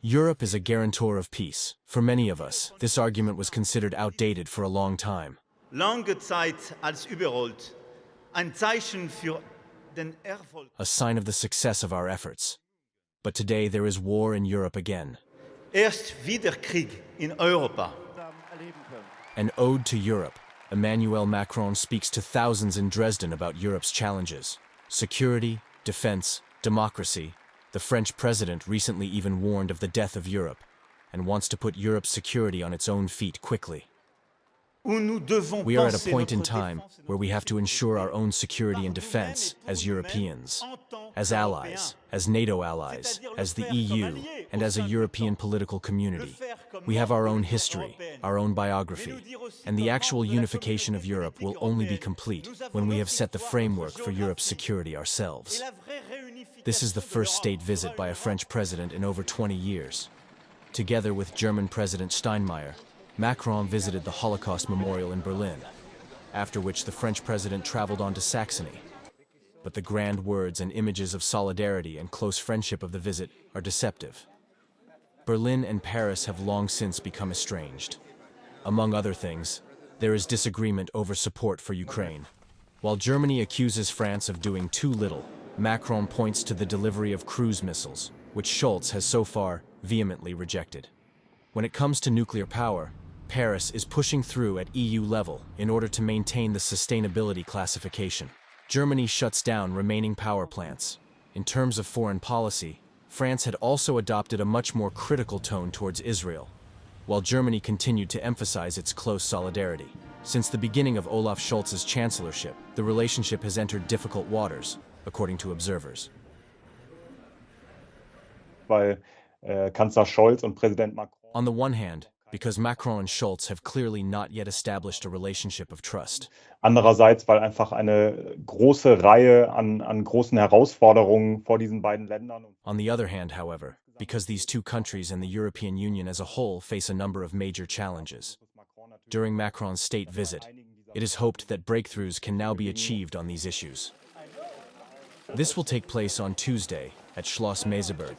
Europe is a guarantor of peace. For many of us, this argument was considered outdated for a long time. A sign of the success of our efforts. But today there is war in Europe again. An ode to Europe. Emmanuel Macron speaks to thousands in Dresden about Europe's challenges. Security, defense, democracy. The French president recently even warned of the death of Europe and wants to put Europe's security on its own feet quickly. We are at a point in time where we have to ensure our own security and defense as Europeans, as allies, as NATO allies, as the EU, and as a European political community. We have our own history, our own biography, and the actual unification of Europe will only be complete when we have set the framework for Europe's security ourselves. This is the first state visit by a French president in over 20 years. Together with German President Steinmeier, Macron visited the Holocaust Memorial in Berlin, after which the French president traveled on to Saxony. But the grand words and images of solidarity and close friendship of the visit are deceptive. Berlin and Paris have long since become estranged. Among other things, there is disagreement over support for Ukraine. While Germany accuses France of doing too little, Macron points to the delivery of cruise missiles, which Scholz has so far vehemently rejected. When it comes to nuclear power, Paris is pushing through at EU level in order to maintain the sustainability classification. Germany shuts down remaining power plants. In terms of foreign policy, France had also adopted a much more critical tone towards Israel, while Germany continued to emphasize its close solidarity. Since the beginning of Olaf Scholz's chancellorship, the relationship has entered difficult waters, according to observers. Weil Kanzler Scholz und Präsident Macron. On the one hand, because Macron and Scholz have clearly not yet established a relationship of trust. Andererseits, weil einfach eine große Reihe an großen Herausforderungen vor diesen beiden Ländern. On the other hand, however, because these two countries and the European Union as a whole face a number of major challenges. During Macron's state visit, it is hoped that breakthroughs can now be achieved on these issues. This will take place on Tuesday at Schloss Meseberg,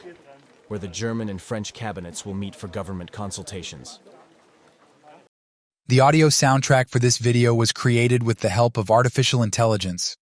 where the German and French cabinets will meet for government consultations. The audio soundtrack for this video was created with the help of artificial intelligence.